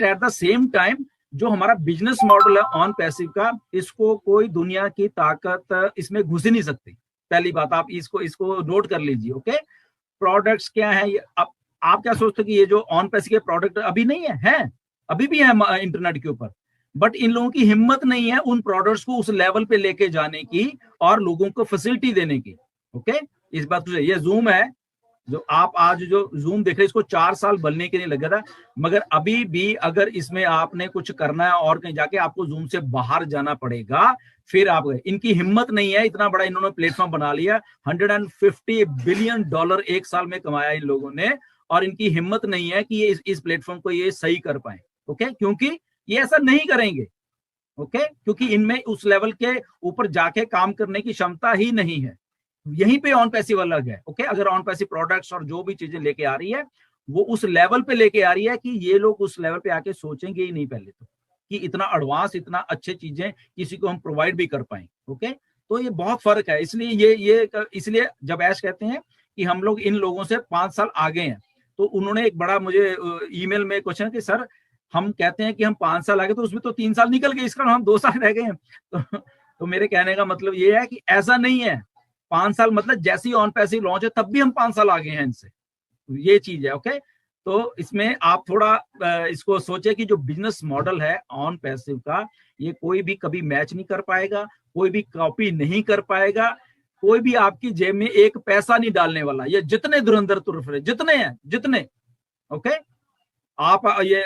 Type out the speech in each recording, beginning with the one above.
But at the same time जो हमारा business model है ऑन पैसिव का, इसको कोई दुनिया की ताकत इसमें घुस ही नहीं सकती। पहली बात आप इसको नोट कर लीजिए। ओके, प्रोडक्ट्स क्या है ये, आप क्या सोचते हो कि ये जो ऑन पैसिव के प्रोडक्ट अभी नहीं है, अभी भी है इंटरनेट के ऊपर, बट इन लोगों की हिम्मत नहीं है उन प्रोडक्ट्स को उस लेवल पे लेके जाने की और लोगों को फैसिलिटी देने की। ओके, इस बात को, ये जूम है जो आप आज जो जूम देख रहे हैं, इसको 4 साल बनने के लिए लगा था, मगर अभी भी अगर इसमें आपने कुछ करना है और कहीं जाके आपको जूम से बाहर जाना पड़ेगा, फिर आप गए। इनकी हिम्मत नहीं है, इतना बड़ा इन्होंने प्लेटफॉर्म बना लिया, $150 बिलियन एक साल में कमाया इन लोगों ने, और इनकी हिम्मत नहीं है कि ये इस प्लेटफॉर्म को ये सही कर पाए। ओके, क्योंकि ये ऐसा नहीं करेंगे। ओके, क्योंकि इनमें उस लेवल के ऊपर जाके काम करने की क्षमता ही नहीं है। यहीं पे ऑन पैसिव अलग है। ओके, अगर ऑन पैसिव प्रोडक्ट्स और जो भी चीजें लेके आ रही है वो उस लेवल पे लेके आ रही है कि ये लोग उस लेवल पे आके सोचेंगे ही नहीं पहले तो कि इतना एडवांस, इतना अच्छे चीजें किसी को हम प्रोवाइड भी कर पाए। ओके, तो ये बहुत फर्क है। इसलिए इसलिए जब ऐश कहते हैं कि हम लोग इन लोगों से 5 साल आगे हैं, तो उन्होंने एक बड़ा मुझे ईमेल में क्वेश्चन कि सर हम कहते हैं कि हम 5 साल आगे, तो उसमें तो 3 साल निकल गए, इसका हम 2 साल रह गए हैं। तो मेरे कहने का मतलब ये है कि ऐसा नहीं है। 5 साल मतलब जैसे ही ऑन पैसिव लॉन्च है तब भी हम 5 साल आगे हैं इनसे, ये चीज है। ओके, तो इसमें आप थोड़ा इसको सोचे कि जो बिजनेस मॉडल है ऑन पैसिव का, ये कोई भी कभी मैच नहीं कर पाएगा, कोई भी कॉपी नहीं कर पाएगा, कोई भी आपकी जेब में एक पैसा नहीं डालने वाला। ये जितने धुरंधर तुर्फ रहे, जितने हैं जितने, ओके, आप ये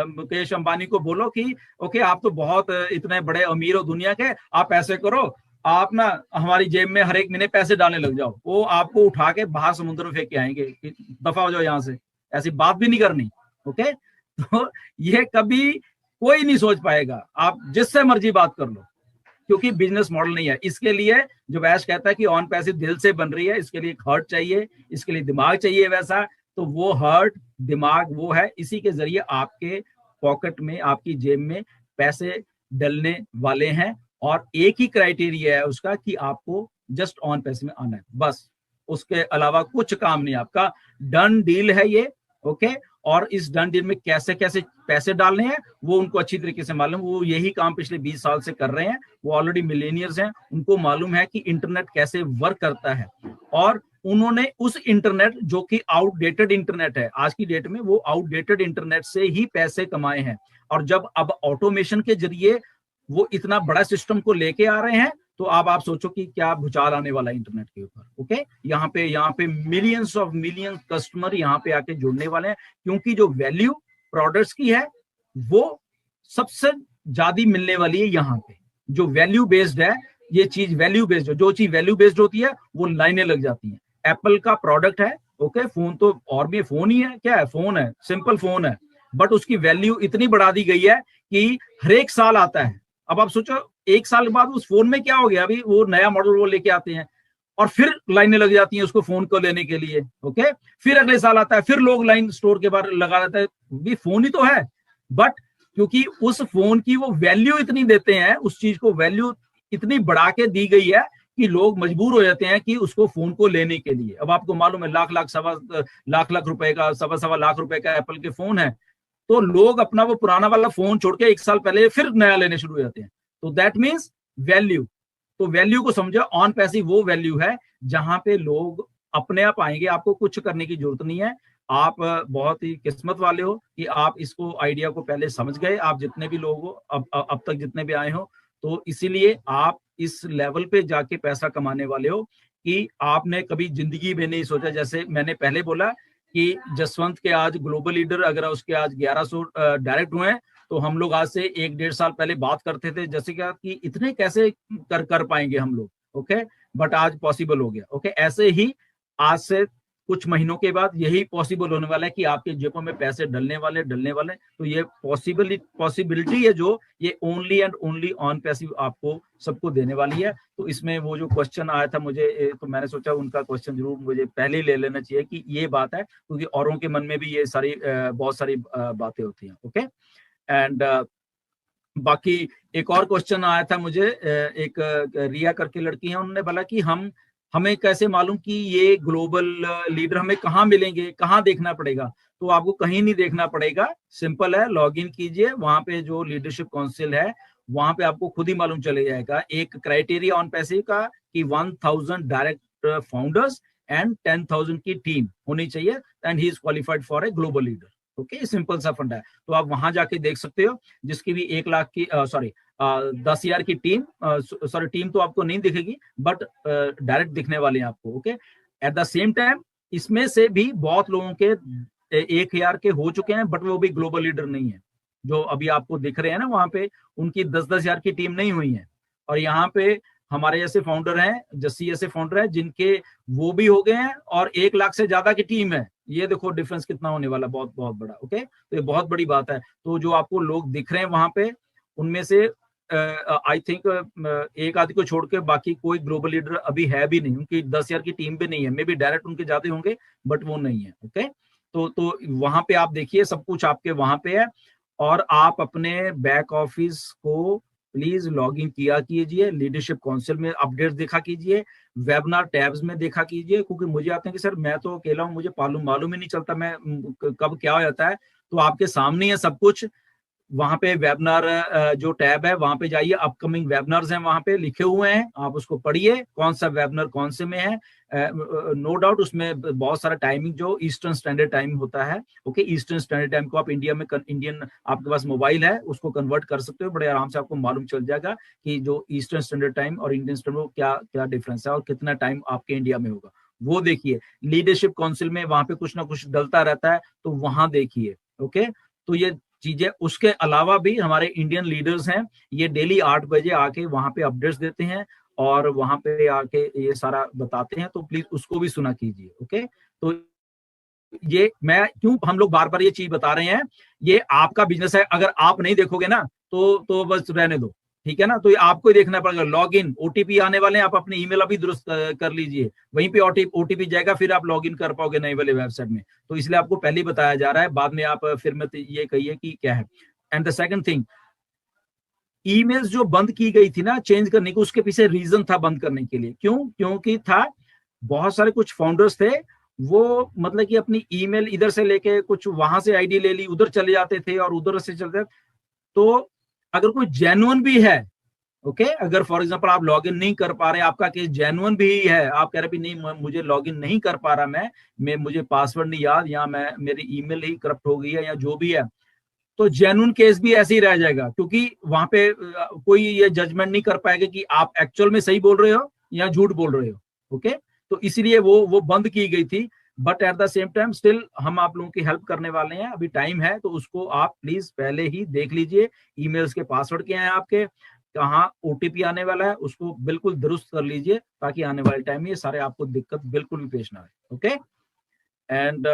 मुकेश अंबानी को बोलो कि ओके आप तो बहुत इतने बड़े अमीर हो दुनिया के, आप ऐसे करो, आप ना हमारी जेब में हर एक महीने पैसे डालने लग जाओ, वो आपको उठा के बाहर समुद्र में फेंक के आएंगे कि दफा हो जाओ यहाँ से, ऐसी बात भी नहीं करनी। ओके, तो ये कभी कोई नहीं सोच पाएगा, आप जिससे मर्जी बात कर लो, क्योंकि बिजनेस मॉडल नहीं है। इसके लिए जो वैश कहता है कि ऑन पैसिव दिल से बन रही है, इसके लिए एक हर्ट चाहिए, इसके लिए दिमाग चाहिए वैसा, तो वो हर्ट दिमाग वो है, इसी के जरिए आपके पॉकेट में, आपकी जेब में पैसे डलने वाले हैं। और एक ही क्राइटेरिया है उसका कि आपको जस्ट ऑन पैसिव में आना है, बस, उसके अलावा कुछ काम नहीं आपका। डन डील है ये। ओके, और इस डन डील में कैसे कैसे पैसे डालने हैं वो उनको अच्छी तरीके से मालूम, वो यही काम पिछले 20 साल से कर रहे हैं, वो ऑलरेडी मिलेनियर्स हैं, उनको मालूम है कि इंटरनेट कैसे वर्क करता है। और उन्होंने उस इंटरनेट जो कि आउटडेटेड इंटरनेट है आज की डेट में, वो आउटडेटेड इंटरनेट से ही पैसे कमाए हैं। और जब अब ऑटोमेशन के जरिए वो इतना बड़ा सिस्टम को लेके आ रहे हैं, तो अब आप सोचो कि क्या भूचाल आने वाला है इंटरनेट के ऊपर। ओके, यहाँ पे मिलियंस ऑफ मिलियन कस्टमर यहाँ पे आके जुड़ने वाले हैं, क्योंकि जो वैल्यू प्रोडक्ट्स की है वो सबसे ज्यादा मिलने वाली है यहाँ पे। जो वैल्यू बेस्ड है, ये चीज वैल्यू बेस्ड है, जो चीज वैल्यू बेस्ड होती है वो लाइनें लग जाती हैं। एप्पल का प्रोडक्ट है, ओके, फोन तो और भी फोन ही है, क्या है, फोन है, सिंपल फोन है, बट उसकी वैल्यू इतनी बढ़ा दी गई है कि हर एक साल आता है। अब आप सोचो 1 साल के बाद उस फोन में क्या हो गया, अभी वो नया मॉडल वो लेके आते हैं और फिर लाइनें लग जाती हैं उसको फोन को लेने के लिए। ओके, फिर अगले साल आता है, फिर लोग लाइन स्टोर के बाहर लगा देते हैं, भी फोन ही तो है, बट क्योंकि उस फोन की वो वैल्यू इतनी देते हैं, उस चीज को वैल्यू इतनी बढ़ा के दी गई है कि लोग मजबूर हो जाते हैं कि उसको फोन को लेने के लिए। अब आपको मालूम है लाख लाख सवा लाख रुपए का, सवा सवा लाख रुपए का एप्पल के फोन है, तो लोग अपना वो पुराना वाला फोन छोड़ के 1 साल पहले फिर नया लेने शुरू हो जाते हैं। तो दैट मीन्स वैल्यू। तो वैल्यू को समझो, ऑन पैसिव वो वैल्यू है जहां पे लोग अपने आप आएंगे, आपको कुछ करने की जरूरत नहीं है। आप बहुत ही किस्मत वाले हो कि आप इसको आइडिया को पहले समझ गए, आप जितने भी लोग हो, अब तक जितने भी आए हो, तो इसीलिए आप इस लेवल पे जाके पैसा कमाने वाले हो कि आपने कभी जिंदगी में नहीं सोचा। जैसे मैंने पहले बोला कि जसवंत के आज ग्लोबल लीडर अगर उसके आज 1100 डायरेक्ट हुए हैं, तो हम लोग आज से 1-1.5 साल पहले बात करते थे जैसे क्या कि इतने कैसे कर पाएंगे हम लोग। ओके, बट आज पॉसिबल हो गया। ओके, ऐसे ही आज से कुछ महीनों के बाद यही पॉसिबल होने वाला है कि आपके जेबों में पैसे डलने वाले। तो ये पॉसिबिलिटी है जो ये only and only on passive आपको सबको देने वाली है। तो इसमें वो जो क्वेश्चन आया था मुझे, तो मैंने सोचा उनका क्वेश्चन जरूर मुझे पहले ही ले लेना चाहिए कि ये बात है, क्योंकि औरों के मन में भी ये सारी बहुत सारी बातें होती हैं। ओके, एंड बाकी एक और क्वेश्चन आया था मुझे, एक रिया करके लड़की है, उन्होंने बोला कि हम हमें कैसे मालूम कि ये ग्लोबल लीडर हमें कहाँ मिलेंगे, कहाँ देखना पड़ेगा? तो आपको कहीं नहीं देखना पड़ेगा, सिंपल है, लॉग इन कीजिए, वहां पे जो लीडरशिप काउंसिल है वहां पे आपको खुद ही मालूम चले जाएगा। एक क्राइटेरिया ऑन पैसिव का कि 1000 डायरेक्ट फाउंडर्स एंड 10,000 की टीम होनी चाहिए and he is qualified for a global leader. Okay, simple सा फंडा है। तो आप वहां जाके देख सकते हो, जिसकी भी 1 लाख की 10,000 की टीम, सॉरी टीम तो आपको नहीं दिखेगी बट डायरेक्ट दिखने वाले हैं आपको। Okay, at the same time इसमें से भी बहुत लोगों के 1,000 के हो चुके हैं बट वो भी ग्लोबल लीडर नहीं है। जो अभी आपको दिख रहे हैं ना वहां पे, उनकी 10,000 की टीम नहीं हुई है। और यहाँ पे हमारे जैसे फाउंडर हैं, जस्सी जैसे फाउंडर हैं, जिनके वो भी हो गए हैं और 1 लाख से ज्यादा की टीम है। ये देखो डिफरेंस कितना होने वाला, बहुत बहुत बड़ा। ओके, तो ये बहुत बड़ी बात है। तो जो आपको लोग दिख रहे हैं वहां पे, उनमें से आई थिंक एक आदि को छोड़ के बाकी कोई ग्लोबल लीडर अभी है भी नहीं, उनकी 10,000 की टीम भी नहीं है। मे बी डायरेक्ट उनके ज्यादा होंगे बट वो नहीं है। ओके, तो वहां पे आप देखिए, सब कुछ आपके वहां पे है। और आप अपने बैक ऑफिस को प्लीज लॉग इन किया कीजिए, लीडरशिप काउंसिल में अपडेट देखा कीजिए, वेबिनार टैब्स में देखा कीजिए, क्योंकि मुझे आते हैं कि सर मैं तो अकेला हूँ, मुझे मालूम ही नहीं चलता मैं कब क्या हो जाता है। तो आपके सामने है सब कुछ। वहां पे वेबिनार जो टैब है वहां पे जाइए, अपकमिंग वेबिनार्स हैं वहां पे लिखे हुए हैं, आप उसको पढ़िए, कौन सा वेबिनार कौन से में है। नो डाउट उसमें बहुत सारा टाइमिंग जो ईस्टर्न स्टैंडर्ड टाइम होता है। ओके, ईस्टर्न स्टैंडर्ड टाइम को आप इंडिया में इंडियन, आपके पास मोबाइल है उसको कन्वर्ट कर सकते हो, बड़े आराम से आपको मालूम चल जाएगा कि जो ईस्टर्न स्टैंडर्ड टाइम और इंडियन स्टैंडर्ड क्या क्या डिफरेंस है और कितना टाइम आपके इंडिया में होगा, वो देखिए। लीडरशिप काउंसिल में वहां पे कुछ ना कुछ डलता रहता है, तो वहां देखिए। ओके, तो ये चीजें, उसके अलावा भी हमारे इंडियन लीडर्स हैं, ये डेली 8 बजे आके वहां पे अपडेट्स देते हैं और वहां पे आके ये सारा बताते हैं, तो प्लीज उसको भी सुना कीजिए। ओके, तो ये मैं क्यों हम लोग बार बार ये चीज बता रहे हैं, ये आपका बिजनेस है, अगर आप नहीं देखोगे ना तो बस रहने दो, ठीक है ना। तो ये आपको ही देखना पड़ेगा। लॉग इन, ओटीपी आने वाले हैं, आप अपने ईमेल अभी दुरुस्त कर लीजिए, वहीं पे ओटीपी जाएगा, फिर आप लॉग इन कर पाओगे नए वाले वेबसाइट में। तो इसलिए आपको पहले ही बताया जा रहा है, बाद में आप फिर मत ये कहिए कि क्या है। And the second thing, emails जो बंद की गई थी ना चेंज करने को, उसके पीछे रीजन था बंद करने के लिए। क्यों? क्योंकि था बहुत सारे कुछ फाउंडर्स थे, वो मतलब कि अपनी ईमेल इधर से लेके कुछ वहां से आईडी ले ली, उधर चले जाते थे और उधर से चलते। तो अगर कोई जेन्युइन भी है, ओके, अगर फॉर एग्जांपल आप लॉगिन नहीं कर पा रहे, आपका केस जेन्युइन भी है, आप कह रहे भी नहीं मुझे लॉगिन नहीं कर पा रहा मैं मुझे पासवर्ड नहीं याद, या मैं मेरी ईमेल ही करप्ट हो गई है या जो भी है, तो जेन्युइन केस भी ऐसे ही रह जाएगा। क्योंकि वहां पे कोई ये जजमेंट नहीं कर पाएगा कि आप एक्चुअल में सही बोल रहे हो या झूठ बोल रहे हो। ओके, तो इसीलिए वो बंद की गई थी। But at the same time still हम आप लोगों की हेल्प करने वाले हैं, अभी टाइम है, तो उसको आप प्लीज पहले ही देख लीजिए। ईमेल्स के पासवर्ड क्या है आपके, कहाँ ओटीपी आने वाला है, उसको बिल्कुल दुरुस्त कर लीजिए, ताकि आने वाले टाइम में ये सारे आपको दिक्कत बिल्कुल भी पेश ना आए। Okay, and